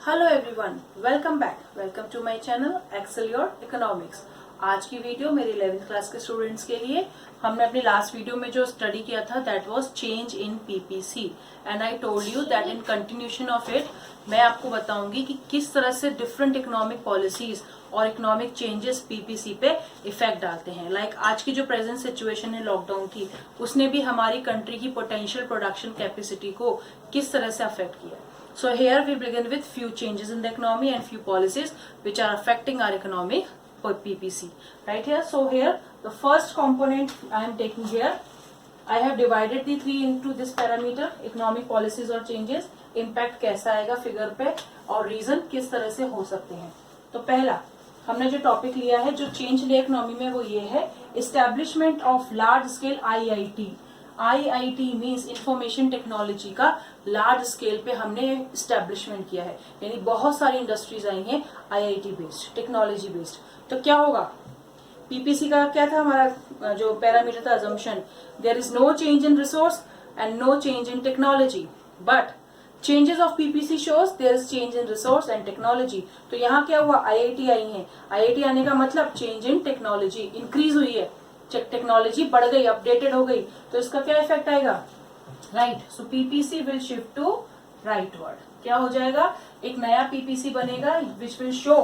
Hello everyone, welcome back. Welcome to my channel excel your economics. आज की video मेरी 11th class के students के लिए। हमने अपनी लास्ट वीडियो में जो स्टडी किया था that was change in PPC and I told you that in continuation of it मैं आपको बताऊंगी कि किस तरह से डिफरेंट इकोनॉमिक पॉलिसीज और इकोनॉमिक चेंजेस पीपीसी पे इफेक्ट डालते हैं। लाइक आज की जो प्रेजेंट सिचुएशन है लॉकडाउन की, उसने भी हमारी कंट्री की पोटेंशियल प्रोडक्शन कैपेसिटी को किस तरह से अफेक्ट किया। So here we begin with few changes in the economy and few policies which are affecting our economy for PPC. Right here. So here the first component I am taking here. I have divided the three into this parameter economic policies और changes. Impact कैसा आएगा figure पे और reason किस तरह से हो सकते हैं। तो पहला हमने जो टॉपिक लिया है, जो चेंज लिया इकोनॉमी में, वो ये है establishment of large scale IIT. IIT means information technology का लार्ज स्केल पे हमने एस्टेब्लिशमेंट किया है, यानी बहुत सारी इंडस्ट्रीज आई हैं IIT बेस्ड, टेक्नोलॉजी बेस्ड। तो क्या होगा, पीपीसी का क्या था हमारा जो पैरामीटर था assumption, there is no change in resource and no change in technology, but changes of PPC shows there is change in resource and technology. तो यहाँ क्या हुआ, IIT आई है। IIT आने का मतलब चेंज इन टेक्नोलॉजी, इंक्रीज हुई है, टेक्नोलॉजी बढ़ गई, अपडेटेड हो गई, तो इसका क्या इफेक्ट आएगा, right. So PPC will shift to rightward. क्या हो जाएगा, एक नया पीपीसी बनेगा which will show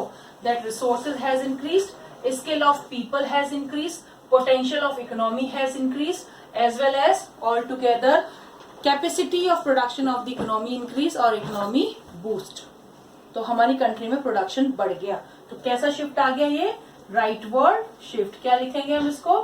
that resources has increased, skill of people has increased, potential of economy has increased, as well as all together capacity of production of the economy increase और economy boost. तो हमारी country में production बढ़ गया। तो कैसा shift आ गया, ये राइटवर्ड शिफ्ट। क्या लिखेंगे हम इसको,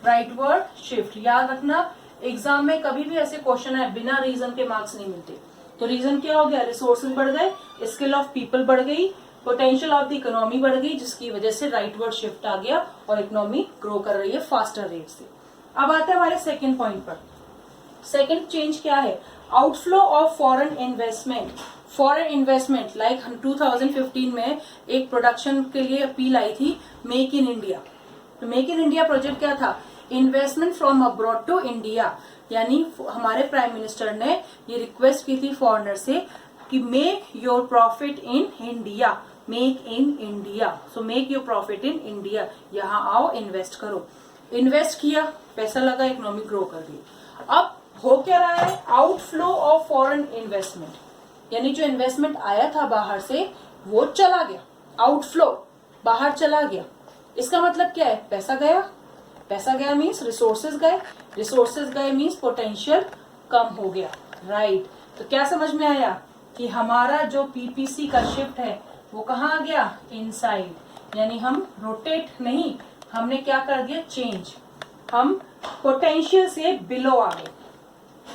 राइटवर्ड शिफ्ट। याद रखना एग्जाम में कभी भी ऐसे क्वेश्चन है बिना रीजन के मार्क्स नहीं मिलते। तो रीजन क्या हो गया, रिसोर्सेज बढ़ गए, स्किल ऑफ पीपल बढ़ गई, पोटेंशियल ऑफ द इकोनॉमी बढ़ गई, जिसकी वजह से राइटवर्ड शिफ्ट आ गया और इकोनॉमी ग्रो कर रही है फास्टर रेट से। अब आते हैं हमारे सेकेंड पॉइंट पर। सेकेंड चेंज क्या है, outflow of foreign investment. Foreign investment like 2015 में एक प्रोडक्शन के लिए अपील आई थी, मेक इन इंडिया। तो मेक इन इंडिया प्रोजेक्ट क्या था, investment from abroad to India. यानी हमारे प्राइम मिनिस्टर ने ये रिक्वेस्ट की थी फॉरेनर से कि make your profit in India, make in India. So make your profit in India, यहाँ आओ इन्वेस्ट करो। इन्वेस्ट किया, पैसा लगा, इकोनॉमी ग्रो कर गई। अब हो क्या रहा है, आउटफ्लो ऑफ फॉरेन इन्वेस्टमेंट, यानी जो इन्वेस्टमेंट आया था बाहर से वो चला गया, आउटफ्लो बाहर चला गया। इसका मतलब क्या है, पैसा गया, पैसा गया मीन्स रिसोर्सेज गए, रिसोर्सेज गए मीन्स पोटेंशियल कम हो गया, राइट। तो क्या समझ में आया कि हमारा जो पीपीसी का शिफ्ट है वो कहाँ आ गया, इनसाइड। यानी हम रोटेट नहीं, हमने क्या कर दिया, चेंज। हम पोटेंशियल से बिलो आ गए।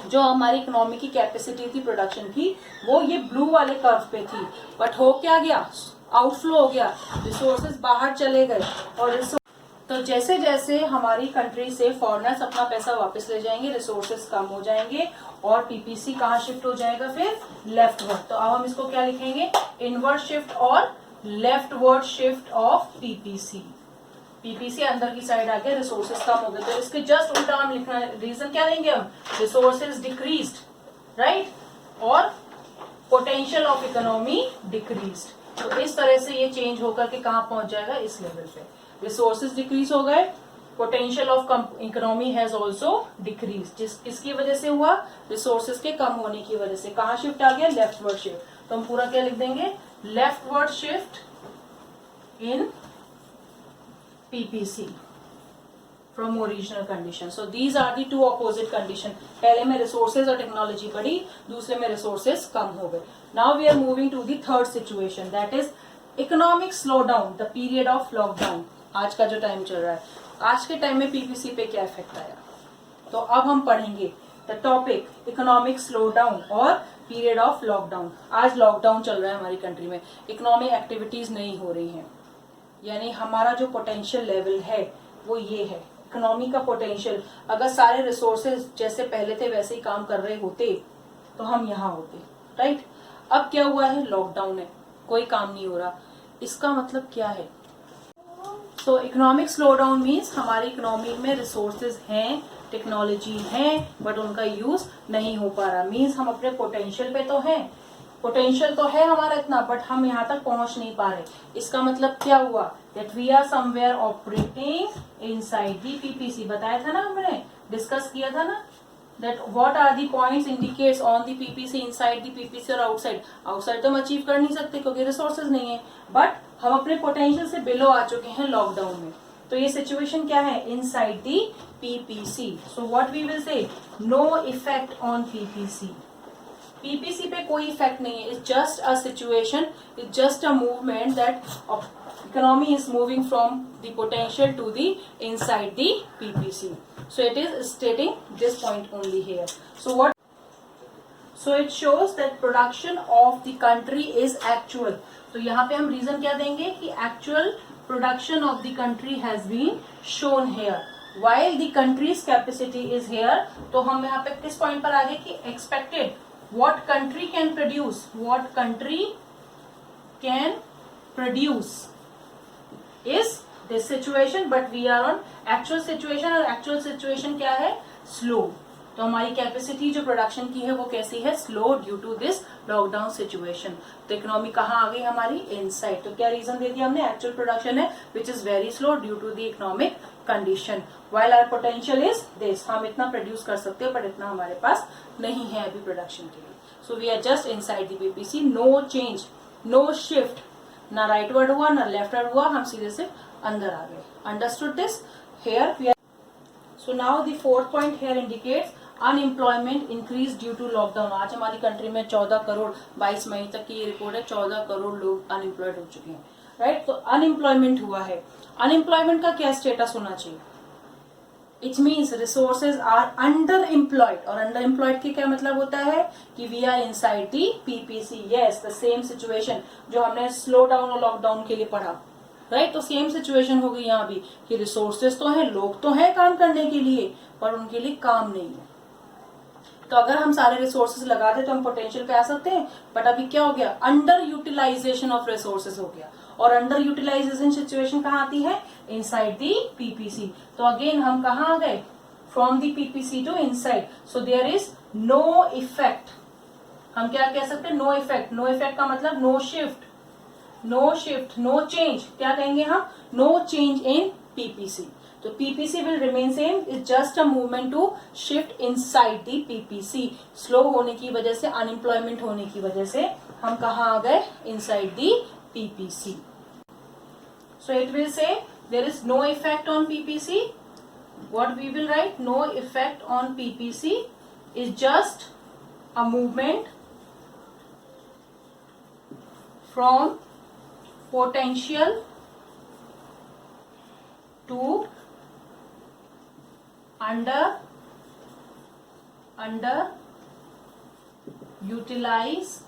जो हमारी इकोनॉमी की कैपेसिटी थी प्रोडक्शन की, वो ये ब्लू वाले कर्व पे थी, बट हो क्या गया, आउटफ्लो हो गया, रिसोर्सेज बाहर चले गए। और तो जैसे जैसे हमारी कंट्री से फॉरेनर्स अपना पैसा वापस ले जाएंगे, रिसोर्सेज कम हो जाएंगे और पीपीसी कहाँ शिफ्ट हो जाएगा, फिर लेफ्टवर्ड। तो अब हम इसको क्या लिखेंगे, इनवर्ड शिफ्ट और leftward shift of PPC. PPC अंदर की साइड आ गया, रिसोर्सेज कम हो गए, तो इसके जस्ट उल्टा हम लिखना है, रीजन क्या देंगे हम, रिसोर्सेज डिक्रीज्ड, राइट, और पोटेंशियल ऑफ इकोनॉमी डिक्रीज्ड। तो इस तरह से ये चेंज होकर के कहाँ पहुंच जाएगा, इस लेवल पे। रिसोर्सेज डिक्रीज हो गए, potential of economy has also decrease. किसकी वजह से हुआ, रिसोर्सेज के कम होने की वजह से। कहाँ शिफ्ट आ गया, लेफ्टवर्ड शिफ्ट। तो हम पूरा क्या लिख देंगे, leftward shift in PPC from original condition. So these are the two opposite condition. पहले में resources और technology बढ़ी, दूसरे में resources कम हो गए। Now we are moving to the third situation, that is economic slowdown, the period of lockdown. आज का जो टाइम चल रहा है, आज के टाइम में PPC पे क्या इफेक्ट आया, तो अब हम पढ़ेंगे the topic economic slowdown और period of lockdown. आज लॉकडाउन चल रहा है हमारी कंट्री में, इकोनॉमिक एक्टिविटीज नहीं हो रही हैं, यानी हमारा जो पोटेंशियल लेवल है वो ये है, इकोनॉमी का पोटेंशियल। अगर सारे रिसोर्सेज जैसे पहले थे वैसे ही काम कर रहे होते तो हम यहाँ होते, राइट। अब क्या हुआ है, लॉकडाउन है, कोई काम नहीं हो रहा। इसका मतलब क्या है, सो इकोनॉमिक स्लो डाउन मीन्स हमारी इकोनॉमी में रिसोर्सेज हैं, टेक्नोलॉजी है, बट उनका यूज नहीं हो पा रहा। मीन्स हम अपने पोटेंशियल पे तो हैं, पोटेंशियल तो है हमारा इतना, बट हम यहाँ तक पहुंच नहीं पा रहे। इसका मतलब क्या हुआ, that we are somewhere operating inside the PPC. बताया था ना, हमने डिस्कस किया था ना, that what are the points indicates on the PPC, inside the PPC और outside। outside तो हम अचीव कर नहीं सकते क्योंकि रिसोर्सेज नहीं है, बट हम अपने पोटेंशियल से बिलो आ चुके हैं लॉकडाउन में। तो ये सिचुएशन क्या है, inside the PPC। So what we will say, no effect on PPC। PPC पे कोई इफेक्ट नहीं है, it's just a situation, it's just a movement that economy is moving from the potential to the inside the PPC. So it is stating this point only here. So what? So it shows that production of the country is actual. तो यहाँ पे हम reason क्या देंगे कि actual production of the country has been shown here. While the country's capacity is here. तो हम यहाँ पे किस पॉइंट पर आ गए कि expected what country can produce, what country can produce is this situation, but we are on actual situation। और actual situation क्या है, slow। तो हमारी कैपेसिटी जो प्रोडक्शन की है वो कैसी है, slow, due to this lockdown situation. तो इकोनॉमी कहाँ आ गई हमारी, इनसाइड। तो क्या रीजन दे दिया हमने, एक्चुअल प्रोडक्शन है which is very slow due to the economic condition. While our potential is this, हम इतना प्रोड्यूस कर सकते हैं बट इतना हमारे पास नहीं है अभी प्रोडक्शन के लिए। So we are just inside the PPC, no change, no shift, ना राइट वर्ड हुआ ना लेफ्ट वर्ड हुआ, हम सीधे से अंदर आ गए। Understood this, here we are. So now the fourth point here indicates unemployment increase due to lockdown. आज हमारी कंट्री में 14 करोड़ 22 मई तक की ये रिपोर्ट है, 14 करोड़ लोग अनएम्प्लॉयड हो चुके हैं, राइट। तो अनएम्प्लॉयमेंट हुआ है। अनएम्प्लॉयमेंट का क्या स्टेटस होना चाहिए, it means resources are underemployed. और अंडर एम्प्लॉयड के क्या मतलब होता है कि we are inside the PPC. Yes, the same situation जो हमने स्लो डाउन और लॉकडाउन के लिए पढ़ा, राइट। तो सेम सिचुएशन हो गई यहाँ भी कि रिसोर्सेज तो हैं, लोग तो हैं काम करने के लिए, पर उनके लिए काम नहीं है। तो अगर हम सारे रिसोर्सेज लगाते तो हम पोटेंशियल पे आ सकते हैं, बट अभी क्या हो गया, अंडर यूटिलाइजेशन ऑफ रिसोर्सेज हो गया। और अंडर यूटिलाइजेशन सिचुएशन कहाँ आती है, इनसाइड दी पीपीसी। तो अगेन हम कहाँ आ गए, from the PPC to inside. So there is no effect. हम क्या कह सकते हैं, नो इफेक्ट। नो इफेक्ट का मतलब no shift, no shift, no change. क्या कहेंगे हम, नो चेंज इन पीपीसी। तो PPC will remain same, is just a movement to shift inside the PPC. Slow होने की वजह से, अनएम्प्लॉयमेंट होने की वजह से हम कहाँ आ गए, inside the PPC. So it will say there is no effect on PPC. What we will write, no effect on PPC is just a movement from potential to underutilize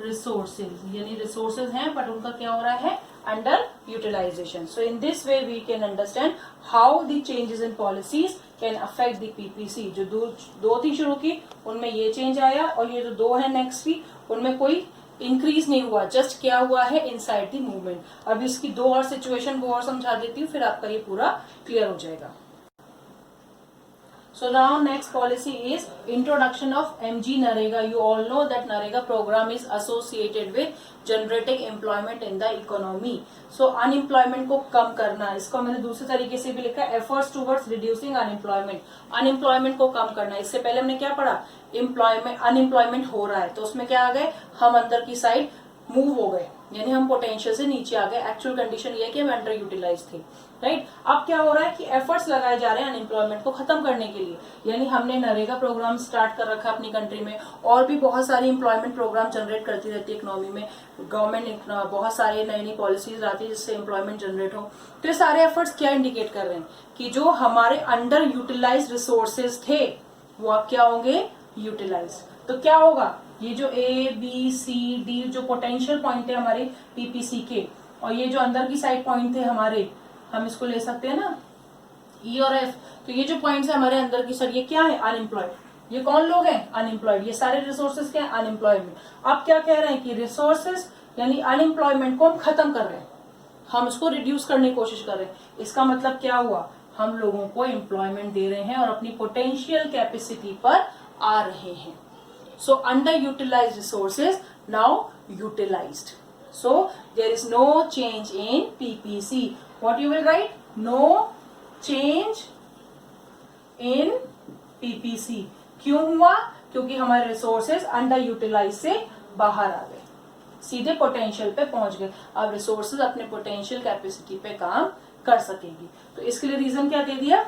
resources. यानी resources हैं but उनका क्या हो रहा है, underutilization. So in this way we can understand how the changes in policies can affect the PPC. जो दो थी शुरू की, उनमें ये चेंज आया, और ये जो दो है नेक्स्ट की, उनमें कोई इंक्रीज नहीं हुआ, जस्ट क्या हुआ है, इनसाइड द मूवमेंट। अब इसकी दो और सिचुएशन को और समझा देती हूँ, फिर आपका ये पूरा क्लियर हो जाएगा। So now next policy is introduction of MG Narega. You all know that Narega program is associated with generating employment in the economy. So unemployment को कम करना, इसको मैंने दूसरे तरीके से भी लिखा है, efforts towards reducing unemployment. Unemployment को कम करना। इससे पहले हमने क्या पढ़ा, अनएम्प्लॉयमेंट हो रहा है, तो उसमें क्या आ गए, हम अंदर की साइड मूव हो गए, यानी हम पोटेंशियल से नीचे आ गए। एक्चुअल कंडीशन ये है कि हम अंडर यूटिलाइज थे, राइट। अब क्या हो रहा है कि एफर्ट्स लगाए जा रहे हैं अनएम्प्लॉयमेंट को खत्म करने के लिए, यानी हमने नरेगा प्रोग्राम स्टार्ट कर रखा है अपनी कंट्री में, और भी बहुत सारी एम्प्लॉयमेंट प्रोग्राम जनरेट करती रहती है इकोनॉमी में। गवर्नमेंट बहुत सारे नई नई पॉलिसीज आती है जिससे एम्प्लॉयमेंट जनरेट हो। तो ये सारे एफर्ट्स क्या इंडिकेट कर रहे हैं कि जो हमारे अंडर यूटिलाइज रिसोर्सेज थे वो अब क्या होंगे, यूटिलाइज। तो क्या होगा, ये जो ए बी सी डी जो पोटेंशियल पॉइंट है हमारे पीपीसी के, और ये जो अंदर की साइड पॉइंट थे हमारे, हम इसको ले सकते हैं ना ई और एफ। तो ये जो पॉइंट्स है हमारे अंदर की साइड, ये क्या है, अनएम्प्लॉयड। ये कौन लोग हैं, अनएम्प्लॉयड। ये सारे रिसोर्सेज क्या है, अनएम्प्लॉयमेंट। अब क्या कह रहे हैं कि रिसोर्सेज यानी अनएम्प्लॉयमेंट को हम खत्म कर रहे हैं, हम इसको रिड्यूस करने की कोशिश कर रहे हैं। इसका मतलब क्या हुआ, हम लोगों को एम्प्लॉयमेंट दे रहे हैं और अपनी पोटेंशियल कैपेसिटी पर आ रहे हैं। So underutilized resources now utilized. So there is no change in PPC. What you will write? No change in PPC. क्यों हुआ? क्योंकि हमारे रिसोर्सेज अंडर यूटिलाइज से बाहर आ गए, सीधे पोटेंशियल पे पहुंच गए. अब रिसोर्सेज अपने पोटेंशियल कैपेसिटी पे काम कर सकेगी. तो इसके लिए रीजन क्या दे दिया?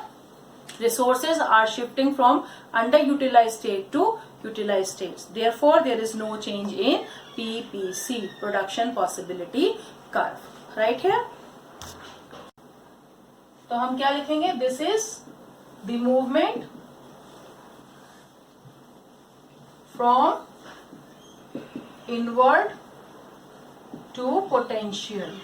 Resources are shifting from underutilized state to utilized states. Therefore, there is no change in PPC, production possibility curve. Right here? तो हम क्या लिखेंगे? This is the movement from inward to potential.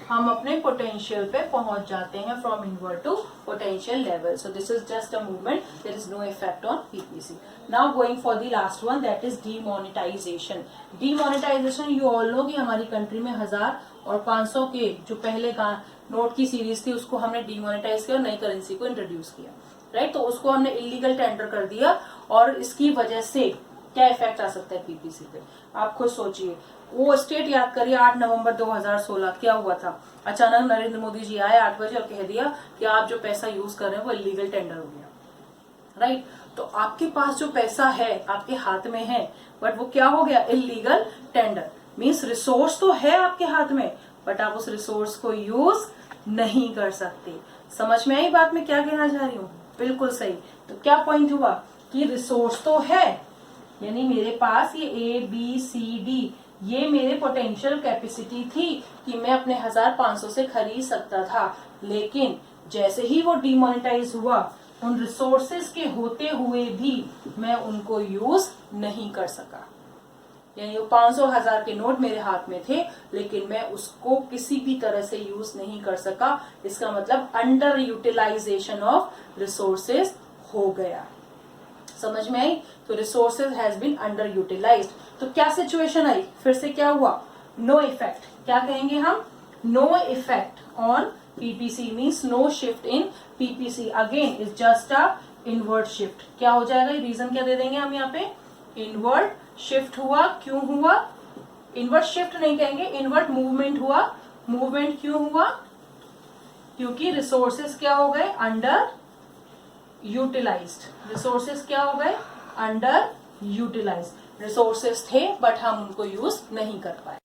हम अपने पोटेंशियल पे पहुंच जाते हैं from inward to potential level. So this is just a movement, there is no effect on PPC. Now going for the last one, that is demonetization. Demonetization you all know कि हमारी country में 1000 और 500 के जो पहले का note की series थी उसको हमने डीमोनेटाइज किया और नई करेंसी को इंट्रोड्यूस किया. राइट, तो उसको हमने इलीगल टेंडर कर दिया और इसकी वजह से क्या इफेक्ट आ सकता है पीपीसी पे? आप खुद सोचिए. वो स्टेट याद करिए, 8 नवंबर 2016 क्या हुआ था? अचानक नरेंद्र मोदी जी आए 8 बजे और कह दिया कि आप जो पैसा यूज कर रहे हैं वो इलीगल टेंडर हो गया. राइट, तो आपके पास जो पैसा है आपके हाथ में है, बट वो क्या हो गया? Illegal tender. मीन्स रिसोर्स तो है आपके हाथ में, बट आप उस रिसोर्स को यूज नहीं कर सकते. समझ में आई बात में क्या कहना चाह रही हूँ? बिल्कुल सही. तो क्या पॉइंट हुआ कि रिसोर्स तो है, यानी मेरे पास ये ABCD ये मेरे पोटेंशियल कैपेसिटी थी कि मैं अपने 1500 से खरीद सकता था, लेकिन जैसे ही वो डिमोनेटाइज हुआ उन रिसोर्सेज के होते हुए भी मैं उनको यूज नहीं कर सका. यानी वो 500 1000 के नोट मेरे हाथ में थे, लेकिन मैं उसको किसी भी तरह से यूज नहीं कर सका. इसका मतलब अंडर यूटिलाइजेशन ऑफ रिसोर्सेज हो गया. समझ में आई? तो resources has been underutilized. तो क्या सिचुएशन आई? फिर से क्या हुआ? No effect. क्या कहेंगे हम? No effect on PPC means no shift in PPC. Again is just a inward shift. क्या हो जाएगा? रीजन क्या दे देंगे हम यहाँ पे? इनवर्ड शिफ्ट हुआ. क्यों हुआ? इनवर्ड शिफ्ट नहीं कहेंगे, इनवर्ड मूवमेंट हुआ. मूवमेंट क्यों हुआ? क्योंकि रिसोर्सेज क्या हो गए? Underutilized. रिसोर्सेज क्या हो गए? Underutilized. रिसोर्सेज थे बट हम उनको यूज नहीं कर पाए.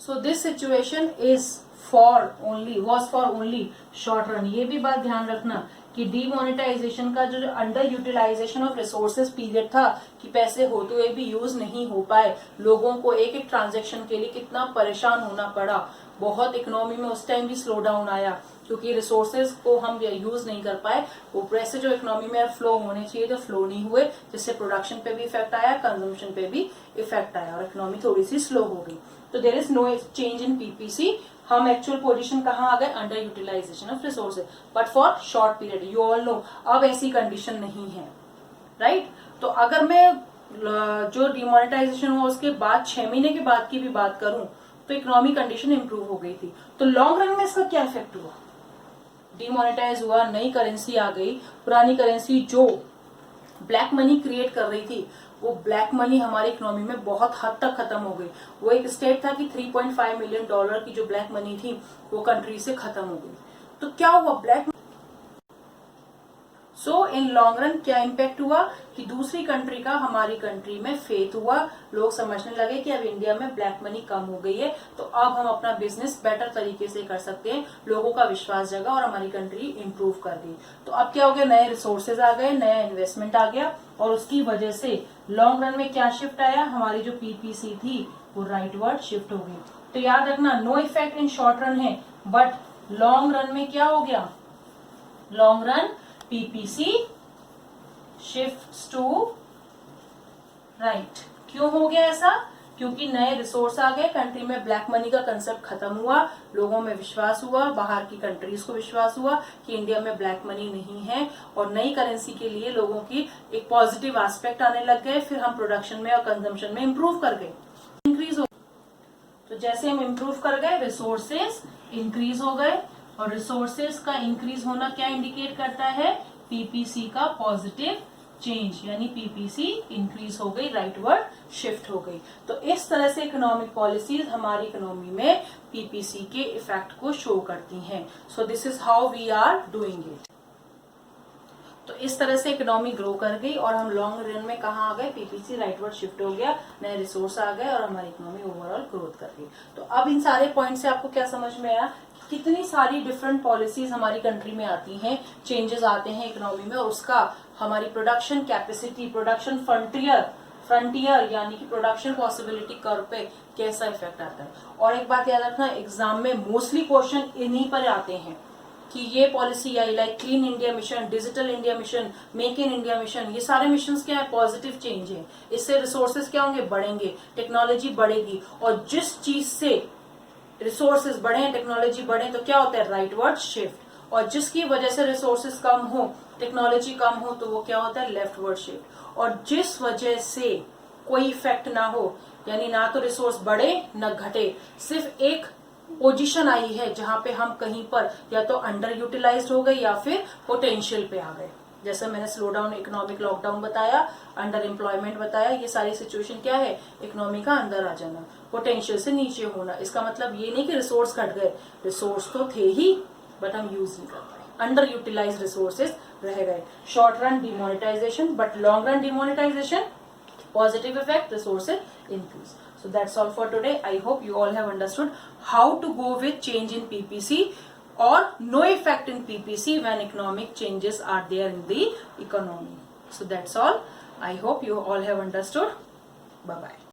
So this situation is for only short run. ये भी बात ध्यान रखना कि डीमोनेटाइजेशन का जो underutilization of resources period था कि पैसे होते हुए भी यूज नहीं हो पाए, लोगों को एक एक ट्रांजेक्शन के लिए कितना परेशान होना पड़ा. बहुत इकोनॉमी में उस टाइम भी स्लो डाउन आया क्योंकि रिसोर्सेज को हम यूज नहीं कर पाए. वो वैसे जो इकोनॉमी में फ्लो होने चाहिए जो फ्लो नहीं हुए, जिससे प्रोडक्शन पे भी इफेक्ट आया, कंजम्पशन पे भी इफेक्ट आया और इकोनॉमी थोड़ी सी स्लो हो गई. तो there is no change in PPC. हम एक्चुअल पोजीशन कहाँ आ गए? Underutilization of resources, but for short period. You all know अब ऐसी कंडीशन नहीं है. राइट, तो अगर मैं जो डिमोनेटाइजेशन हुआ उसके बाद 6 महीने के बाद की भी बात करूं तो इकोनॉमिक कंडीशन इंप्रूव हो गई थी. तो लॉन्ग रन में इसका क्या इफेक्ट हुआ? डिमोनेटाइज हुआ, नई करेंसी आ गई. पुरानी करेंसी जो ब्लैक मनी क्रिएट कर रही थी वो ब्लैक मनी हमारी इकोनॉमी में बहुत हद तक खत्म हो गई. वो एक स्टेट था कि $3.5 मिलियन की जो ब्लैक मनी थी वो कंट्री से खत्म हो गई. तो क्या हुआ? Black so in long run क्या इम्पैक्ट हुआ कि दूसरी कंट्री का हमारी कंट्री में फेथ हुआ. लोग समझने लगे कि अब इंडिया में ब्लैक मनी कम हो गई है तो अब हम अपना बिजनेस बेटर तरीके से कर सकते हैं. लोगों का विश्वास जगा और हमारी कंट्री इंप्रूव कर गई. तो अब क्या हो गया? नए रिसोर्सेज आ गए, नया इन्वेस्टमेंट आ गया और उसकी वजह से लॉन्ग रन में क्या शिफ्ट आया? हमारी जो पीपीसी थी वो राइटवर्ड शिफ्ट हो गई. तो याद रखना no effect in short run है, बट लॉन्ग रन में क्या हो गया? Long run PPC shifts to right. क्यों हो गया ऐसा? क्योंकि नए रिसोर्स आ गए, कंट्री में ब्लैक मनी का कंसेप्ट खत्म हुआ, लोगों में विश्वास हुआ, बाहर की कंट्रीज को विश्वास हुआ कि इंडिया में ब्लैक मनी नहीं है और नई करेंसी के लिए लोगों की एक पॉजिटिव एस्पेक्ट आने लग गए. फिर हम प्रोडक्शन में और कंजम्पशन में इंप्रूव कर गए, इंक्रीज हो. तो जैसे हम इंप्रूव कर गए रिसोर्सेज इंक्रीज हो गए और रिसोर्सेज का इंक्रीज होना क्या इंडिकेट करता है? पीपीसी का पॉजिटिव चेंज, यानी पीपीसी इंक्रीज हो गई, राइटवर्ड शिफ्ट हो गई। तो इस तरह से इकोनॉमिक पॉलिसीज हमारी इकोनॉमी में पीपीसी के इफेक्ट को शो करती हैं। So this is how we are doing it. तो इस तरह से इकोनॉमी ग्रो कर गई और हम लॉन्ग रन में कहाँ आ गए, पीपीसी राइटवर्ड शिफ्ट हो गया, नए रिसोर्स आ गए और हमारी इकोनॉमी ओवरऑल ग्रोथ कर गई। तो अब इन सारे पॉइंट से आपको क्या समझ में आया, कितनी सारी डिफरेंट पॉलिसीज हमारी कंट्री में आती हैं, चेंजेस आते हैं इकोनॉमी में, और उसका हमारी प्रोडक्शन कैपेसिटी, प्रोडक्शन फ्रंटियर यानी कि प्रोडक्शन पॉसिबिलिटी कर्व पे कैसा इफेक्ट आता है। और एक बात याद रखना, एग्जाम में मोस्टली क्वेश्चन इन्हीं पर आते हैं कि ये policy I, like clean India mission, digital India mission, make in India mission, ये सारे मिशन क्या है, पॉजिटिव चेंज है। इससे रिसोर्सेज क्या होंगे, बढ़ेंगे, टेक्नोलॉजी बढ़ेगी, और जिस चीज से रिसोर्सेज बढ़े, टेक्नोलॉजी बढ़े, तो क्या होता है, राइटवर्ड शिफ्ट। और जिसकी वजह से रिसोर्सेज कम हो, टेक्नोलॉजी कम हो, तो वो क्या होता है, लेफ्टवर्ड शिफ्ट। और जिस वजह से कोई इफेक्ट ना हो, यानी ना तो रिसोर्स बढ़े न घटे, सिर्फ एक पोजीशन आई है जहां पे हम कहीं पर या तो अंडर यूटिलाइज्ड हो गए या फिर पोटेंशियल पे आ गए। जैसे मैंने स्लो डाउन, इकोनॉमिक लॉकडाउन बताया, अंडर एम्प्लॉयमेंट बताया, ये सारी सिचुएशन क्या है, इकोनॉमी का अंदर आ जाना, पोटेंशियल से नीचे होना। इसका मतलब ये नहीं कि रिसोर्स घट गए, रिसोर्स तो थे ही बट हम यूज नहीं कर पाए, अंडर यूटिलाइज रिसोर्सेज रह गए। Short run demonetisation, but long run demonetisation, positive effect, resources increase. So that's all for today. I hope you all have understood how to go with change in PPC or no effect in PPC when economic changes are there in the economy. So that's all. I hope you all have understood. Bye bye.